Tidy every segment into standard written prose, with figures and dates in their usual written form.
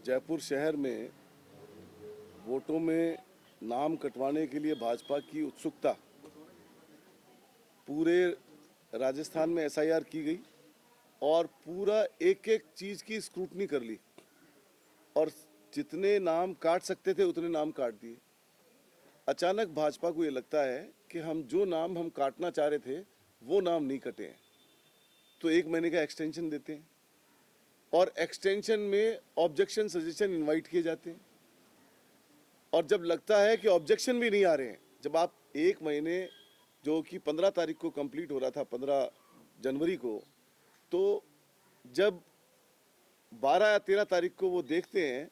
जयपुर शहर में वोटों में नाम कटवाने के लिए भाजपा की उत्सुकता, पूरे राजस्थान में एसआईआर की गई और पूरा एक एक चीज की स्क्रूटनी कर ली और जितने नाम काट सकते थे उतने नाम काट दिए। अचानक भाजपा को ये लगता है कि हम जो नाम हम काटना चाह रहे थे वो नाम नहीं कटे हैं, तो 1 महीने का एक्सटेंशन देते हैं और एक्सटेंशन में ऑब्जेक्शन सजेशन इनवाइट किए जाते हैं। और जब लगता है कि ऑब्जेक्शन भी नहीं आ रहे हैं, जब आप 1 महीने जो कि 15 तारीख को कंप्लीट हो रहा था, 15 जनवरी को, तो जब 12 या 13 तारीख को वो देखते हैं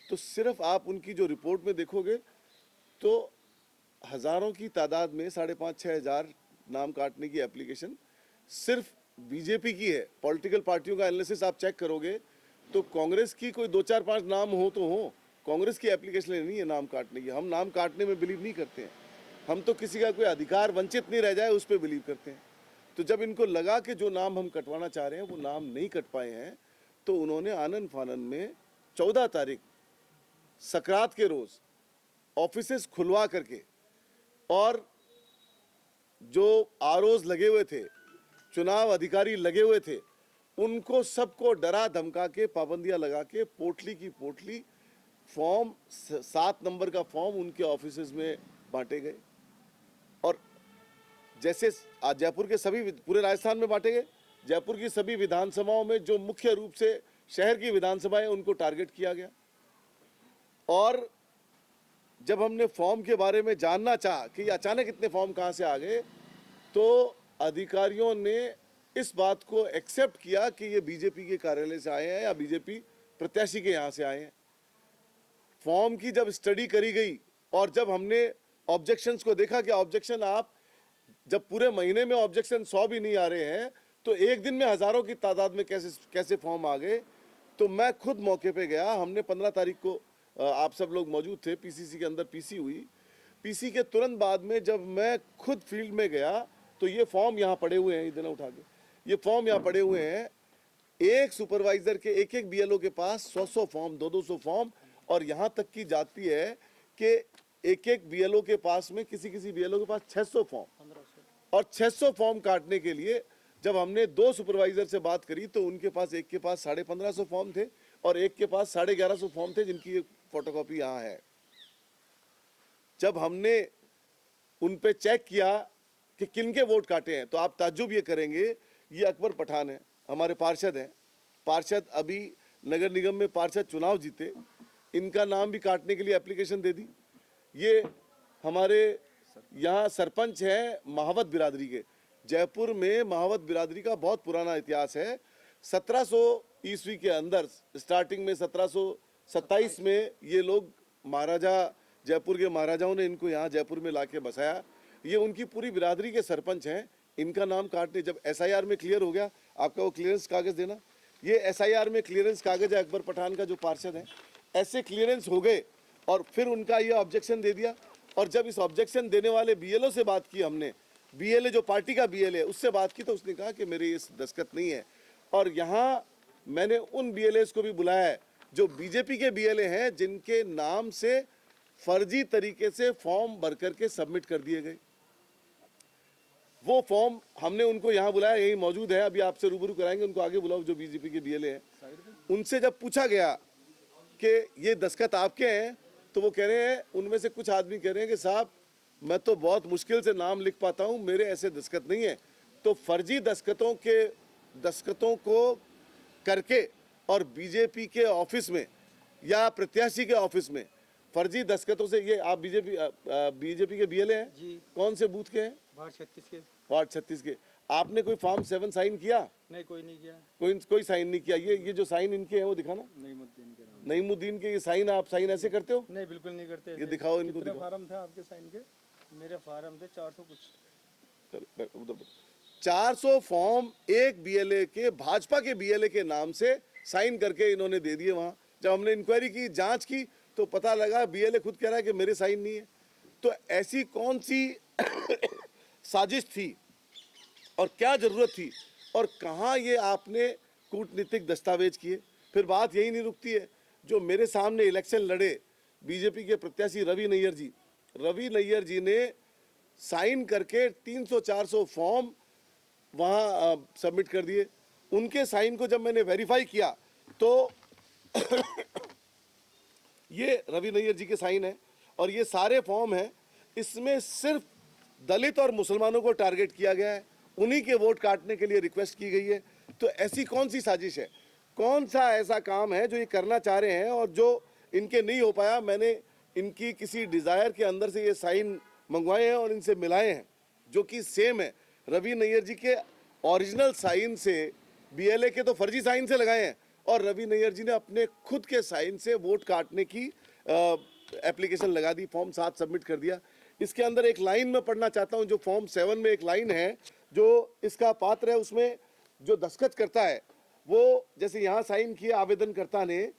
तो सिर्फ आप उनकी जो रिपोर्ट में देखोगे तो हज़ारों की तादाद में 5,500-6 हज़ार नाम काटने की एप्लीकेशन सिर्फ बीजेपी की है। पॉलिटिकल पार्टियों का एनालिसिस आप चेक करोगे तो कांग्रेस की कोई 2-4-5 नाम हो तो हो, कांग्रेस की एप्लीकेशन नहीं है नाम काटने की। हम नाम काटने में बिलीव नहीं करते हैं, हम तो किसी का कोई अधिकार वंचित नहीं रह जाए उस पर बिलीव करते हैं। तो जब इनको लगा कि जो नाम हम कटवाना चाह रहे हैं वो नाम नहीं कट पाए हैं, तो उन्होंने आनन फानन में 14 तारीख सकरात के रोज ऑफिसेस खुलवा करके और जो आरओज लगे हुए थे, चुनाव अधिकारी लगे हुए थे, उनको सबको डरा धमका के पाबंदियां लगा के पोटली की पोटली फॉर्म 7 नंबर का फॉर्म उनके ऑफिसेज में बांटे गए। और जैसे आज जयपुर के सभी, पूरे राजस्थान में बांटे गए, जयपुर की सभी विधानसभाओं में जो मुख्य रूप से शहर की विधानसभाएं उनको टारगेट किया गया। और जब हमने फॉर्म के बारे में जानना चाहा कि अचानक इतने फॉर्म कहां से आ गए, तो अधिकारियों ने इस बात को एक्सेप्ट किया कि ये बीजेपी के कार्यालय से आए हैं या बीजेपी प्रत्याशी के यहां से आए हैं। फॉर्म की जब स्टडी करी गई और जब हमने ऑब्जेक्शंस को देखा कि ऑब्जेक्शन आप जब पूरे महीने में ऑब्जेक्शन 100 भी नहीं आ रहे हैं तो एक दिन में हजारों की तादाद में कैसे फॉर्म आ गए। तो मैं खुद मौके पे गया, हमने 15 तारीख को, आप सब लोग मौजूद थे, पीसीसी के अंदर पीसी हुई। पीसी के तुरंत बाद में जब मैं खुद फील्ड में गया तो ये फॉर्म यहाँ पड़े हुए हैं, इधर उठा के ये फॉर्म यहाँ पड़े हुए हैं। एक सुपरवाइजर के एक बीएलओ के पास 100 फॉर्म, 200 फॉर्म, और यहाँ तक की जाती है कि एक बीएलओ के पास में किसी बीएलओ के पास 600 फॉर्म। और 600 फॉर्म काटने के लिए जब हमने 2 सुपरवाइजर से बात करी तो उनके पास, एक के पास 1550 फॉर्म थे और एक के पास 1150 फॉर्म थे जिनकी फोटोकॉपी यहाँ है। जब हमने उन पे चेक किया कि किनके वोट काटे हैं तो आप ताज्जुब ये करेंगे, ये अकबर पठान है, हमारे पार्षद हैं, पार्षद अभी नगर निगम में पार्षद चुनाव जीते, इनका नाम भी काटने के लिए एप्लीकेशन दे दी। ये हमारे यहाँ सरपंच हैं महावत बिरादरी के। जयपुर में महावत बिरादरी का बहुत पुराना इतिहास है। 1700 ईस्वी के अंदर, स्टार्टिंग में 1727 में ये लोग, महाराजा, जयपुर के महाराजाओं ने इनको यहाँ जयपुर में लाके बसाया। ये उनकी पूरी बिरादरी के सरपंच हैं। इनका नाम काटने, जब एसआईआर में क्लियर हो गया, आपका वो क्लियरेंस कागज देना, ये एसआईआर में क्लियरेंस कागज है अकबर पठान का जो पार्षद है, ऐसे क्लियरेंस हो गए और फिर उनका ये ऑब्जेक्शन दे दिया। और जब इस ऑब्जेक्शन देने वाले बीएलओ से बात की हमने, बीएलए जो पार्टी का बीएलए, उससे बात की तो उसने कहा कि मेरे इस दस्तखत नहीं है। और यहाँ मैंने उन बीएलएस को भी बुलाया है जो बीजेपी के बीएलए हैं, जिनके नाम से फर्जी तरीके से फॉर्म भर करके सबमिट कर दिए गए। वो फॉर्म हमने उनको यहाँ बुलाया, यही मौजूद है, अभी आपसे रूबरू कराएंगे, उनको आगे बुलाओ जो बीजेपी के बीएलए हैं। उनसे जब पूछा गया कि ये दस्तखत आपके हैं तो वो कह रहे हैं, उनमें से कुछ आदमी कह रहे हैं कि साहब मैं तो बहुत मुश्किल से नाम लिख पाता हूँ, मेरे ऐसे दस्तखत नहीं है। तो फर्जी दस्तखतों को करके और बीजेपी के ऑफिस में या प्रत्याशी के ऑफिस में फर्जी दस्तखतों से, ये आप बीजेपी के बीएलए हैं जी, कौन से बूथ के हैं? वार्ड 36 के। आपने कोई फॉर्म 7 साइन किया? नहीं, कोई नहीं किया, कोई साइन नहीं किया। ये जो साइन इनके हैं वो दिखाना। नईमुद्दीन के ये साइन, आप साइन ऐसे करते हो? नहीं, बिल्कुल नहीं करते। ये दिखाओ इनको। कितने फार्म थे आपके साइन के? मेरे फार्म थे 400 कुछ। 400 फॉर्म एक बीएलए के, भाजपा के बीएलए के नाम से साइन करके इन्होंने दे दिए वहां। जब हमने इंक्वायरी की, जांच की, तो पता लगा बीएलए खुद कह रहा है कि मेरे साइन नहीं है। तो ऐसी कौन सी साजिश थी और क्या जरूरत थी और कहाँ ये आपने कूटनीतिक दस्तावेज किए। फिर बात यही नहीं रुकती है, जो मेरे सामने इलेक्शन लड़े बीजेपी के प्रत्याशी रवि नैयर जी ने साइन करके 300-400 फॉर्म वहाँ सबमिट कर दिए। उनके साइन को जब मैंने वेरीफाई किया तो ये रवि नैयर जी के साइन है और ये सारे फॉर्म हैं। इसमें सिर्फ दलित और मुसलमानों को टारगेट किया गया है, उन्हीं के वोट काटने के लिए रिक्वेस्ट की गई है। तो ऐसी कौन सी साजिश है, कौन सा ऐसा काम है जो ये करना चाह रहे हैं और जो इनके नहीं हो पाया। मैंने इनकी किसी डिज़ायर के अंदर से ये साइन मंगवाए हैं और इनसे मिलाए हैं, जो कि सेम है। रवि नैयर जी के ओरिजिनल साइन से, बीएलए के तो फर्जी साइन से लगाए हैं और रवि नैयर जी ने अपने खुद के साइन से वोट काटने की एप्लीकेशन लगा दी, फॉर्म 7 सबमिट कर दिया। इसके अंदर एक लाइन मैं पढ़ना चाहता हूं, जो फॉर्म 7 में एक लाइन है जो इसका पात्र है, उसमें जो दस्तखत करता है वो जैसे यहाँ साइन किए आवेदनकर्ता ने,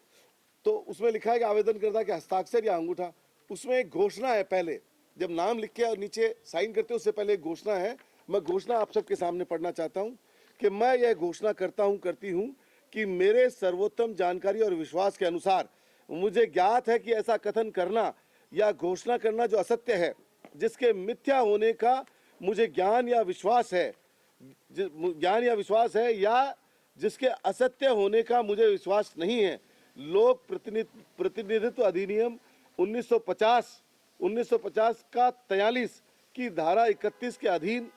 तो उसमें लिखा है कि आवेदनकर्ता के हस्ताक्षर या अंगूठा, उसमें एक घोषणा है। पहले जब नाम लिख के और नीचे साइन करते उससे पहले एक घोषणा है। मैं घोषणा आप सबके सामने पढ़ना चाहता हूँ कि मैं यह घोषणा करती हूँ कि मेरे सर्वोत्तम जानकारी और विश्वास के अनुसार मुझे ज्ञात है कि ऐसा कथन करना या घोषणा करना जो असत्य है, जिसके मिथ्या होने का मुझे ज्ञान या विश्वास है या जिसके असत्य होने का मुझे विश्वास नहीं है, लोक प्रतिनिधित्व अधिनियम 1950 का 43 की धारा 31 के अधीन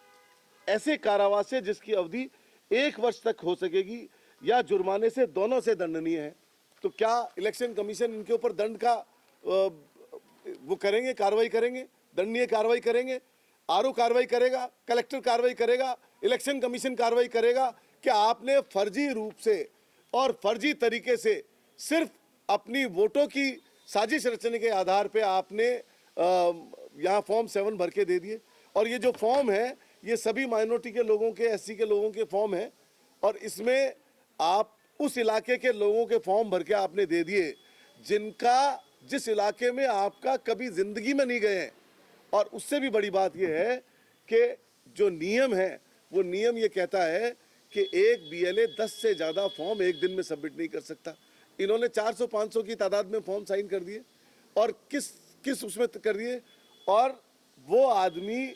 ऐसे कारावास से जिसकी अवधि 1 वर्ष तक हो सकेगी या जुर्माने से, दोनों से दंडनीय है। तो क्या इलेक्शन कमीशन इनके ऊपर दंड का वो करेंगे, कार्रवाई करेंगे, दंडनीय कार्रवाई करेंगे? आरओ कार्रवाई करेगा, कलेक्टर कार्रवाई करेगा, इलेक्शन कमीशन कार्रवाई करेगा कि आपने फर्जी रूप से और फर्जी तरीके से सिर्फ अपनी वोटों की साजिश रचने के आधार पे आपने यहाँ फॉर्म 7 भर के दे दिए। और ये जो फॉर्म है ये सभी माइनॉरिटी के लोगों के, एससी के लोगों के फॉर्म है और इसमें आप उस इलाके के लोगों के फॉर्म भर के आपने दे दिए जिस इलाके में आपका कभी जिंदगी में नहीं गए हैं। और उससे भी बड़ी बात यह है कि जो नियम है वो नियम ये कहता है कि एक बीएलए 10 से ज़्यादा फॉर्म एक दिन में सबमिट नहीं कर सकता। इन्होंने 400-500 की तादाद में फॉर्म साइन कर दिए और किस उसमें कर दिए, और वो आदमी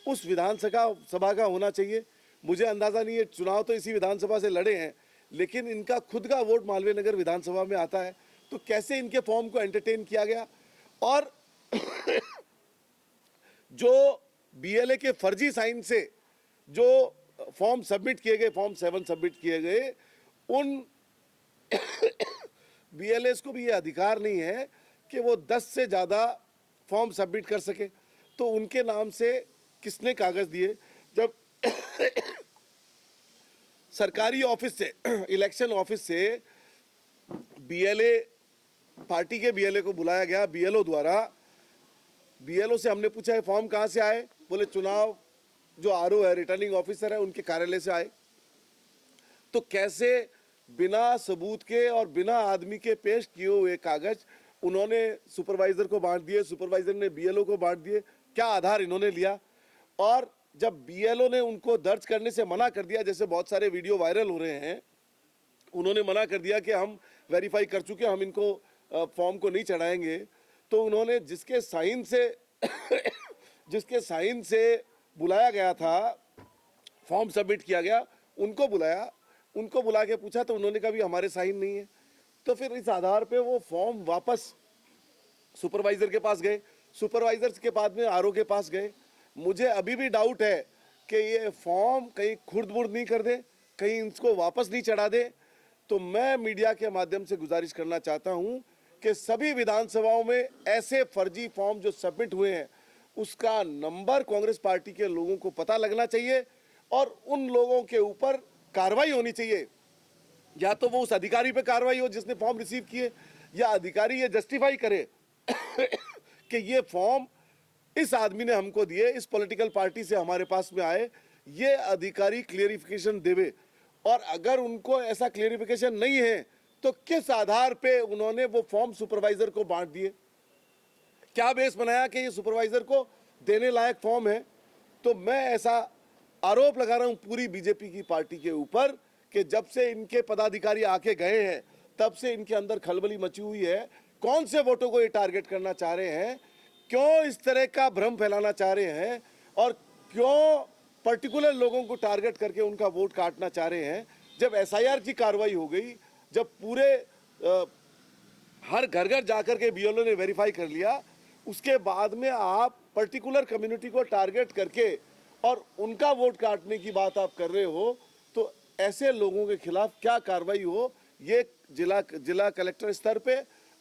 उस विधानसभा का होना चाहिए। मुझे अंदाज़ा नहीं है, चुनाव तो इसी विधानसभा से लड़े हैं, लेकिन इनका खुद का वोट मालवीय नगर विधानसभा में आता है, तो कैसे इनके फॉर्म को एंटरटेन किया गया। और जो बीएलए के फर्जी साइन से जो फॉर्म सबमिट किए गए, फॉर्म 7 सबमिट किए गए, उन बीएलएस को भी ये अधिकार नहीं है कि वो 10 से ज़्यादा फॉर्म सबमिट कर सके। तो उनके नाम से किसने कागज़ दिए? जब सरकारी ऑफिस से, इलेक्शन ऑफिस से बीएलए, पार्टी के बीएलए को बुलाया गया बीएलओ द्वारा। बीएलओ से हमने पूछा है फॉर्म कहाँ से आए? बोले चुनाव जो आरओ है, रिटर्निंग ऑफिसर है, उनके कार्यालय से आए। तो कैसे बिना सबूत के और बिना आदमी के पेश किए हुए कागज उन्होंने सुपरवाइजर को बांट दिए, सुपरवाइजर ने बीएलओ को बांट दिए? क्या आधार इन्होंने लिया? और जब बीएलओ ने उनको दर्ज करने से मना कर दिया, जैसे बहुत सारे वीडियो वायरल हो रहे हैं, उन्होंने मना कर दिया कि हम वेरीफाई कर चुके, हम इनको फॉर्म को नहीं चढ़ाएंगे, तो उन्होंने जिसके साइन से बुलाया गया था, फॉर्म सबमिट किया गया, उनको बुला के पूछा तो उन्होंने कहा भी हमारे साइन नहीं है। तो फिर इस आधार पे वो फॉर्म वापस सुपरवाइजर के पास गए, सुपरवाइजर के बाद में आरओ के पास गए। मुझे अभी भी डाउट है कि ये फॉर्म कहीं खुर्द-बुर्द नहीं कर दे, कहीं इसको वापस नहीं चढ़ा दे। तो मैं मीडिया के माध्यम से गुजारिश करना चाहता हूं कि सभी विधानसभाओं में ऐसे फर्जी फॉर्म जो सबमिट हुए हैं उसका नंबर कांग्रेस पार्टी के लोगों को पता लगना चाहिए और उन लोगों के ऊपर कार्रवाई होनी चाहिए। या तो वो उस अधिकारी पे कार्रवाई हो जिसने फॉर्म रिसीव किए, या अधिकारी ये जस्टिफाई करे कि ये फॉर्म इस आदमी ने हमको दिए, इस पॉलिटिकल पार्टी से हमारे पास में आए, ये अधिकारी क्लियरिफिकेशन देवे। और अगर उनको ऐसा क्लियरिफिकेशन नहीं है तो किस आधार पे उन्होंने वो फॉर्म सुपरवाइजर को बांट दिए? क्या बेस बनाया कि ये सुपरवाइजर को देने लायक फॉर्म है? तो मैं ऐसा आरोप लगा रहा हूं पूरी बीजेपी की पार्टी के ऊपर कि जब से इनके पदाधिकारी आके गए हैं तब से इनके अंदर खलबली मची हुई है। कौन से वोटों को ये टारगेट करना चाह रहे हैं, क्यों इस तरह का भ्रम फैलाना चाह रहे हैं और क्यों पर्टिकुलर लोगों को टारगेट करके उनका वोट काटना चाह रहे हैं। जब एसआईआर की कार्रवाई हो गई, जब पूरे हर घर घर जाकर के बीएलओ ने वेरीफाई कर लिया, उसके बाद में आप पर्टिकुलर कम्युनिटी को टारगेट करके और उनका वोट काटने की बात आप कर रहे हो, तो ऐसे लोगों के खिलाफ क्या कार्रवाई हो, ये जिला कलेक्टर स्तर पे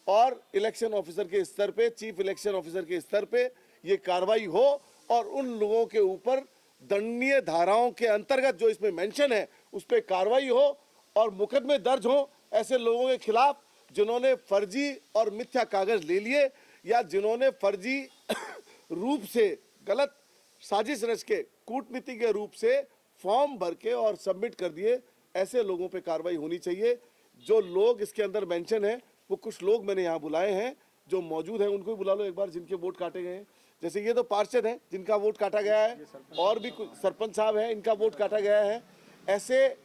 और इलेक्शन ऑफिसर के स्तर पे, चीफ इलेक्शन ऑफिसर के स्तर पे ये कार्रवाई हो और उन लोगों के ऊपर दंडनीय धाराओं के अंतर्गत जो इसमें मेंशन है उस पर कार्रवाई हो और मुकदमे दर्ज हो ऐसे लोगों के खिलाफ जिन्होंने फर्जी और मिथ्या कागज ले लिए या जिन्होंने फर्जी रूप से गलत साजिश रच के कूटनीति के रूप से फॉर्म भर के और सबमिट कर दिए। ऐसे लोगों पे कार्रवाई होनी चाहिए। जो लोग इसके अंदर मेंशन है वो कुछ लोग मैंने यहाँ बुलाए हैं जो मौजूद हैं, उनको भी बुला लो एक बार जिनके वोट काटे गए हैं। जैसे ये तो पार्षद हैं जिनका वोट काटा गया है और भी कुछ सरपंच साहब हैं इनका वोट काटा गया है। ऐसे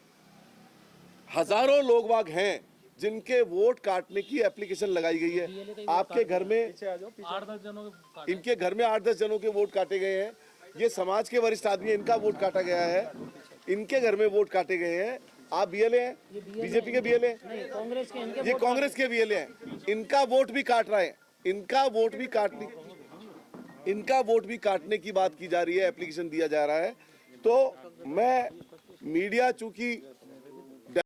हजारों लोग बाग हैं जिनके वोट काटने की एप्लीकेशन लगाई गई है। आपके घर में इनके घर में 8-10 जनों के वोट काटे गए हैं। ये समाज के वरिष्ठ आदमी हैं, इनका वोट काटा गया है, इनके घर में वोट काटे गए हैं। आप बीएलए हैं, बीजेपी के बीएलए हैं, ये कांग्रेस के बीएलए हैं, इनका वोट भी काट रहे हैं, इनका वोट भी काटने की बात की जा रही है, एप्लीकेशन दिया जा रहा है। तो मैं मीडिया चूंकि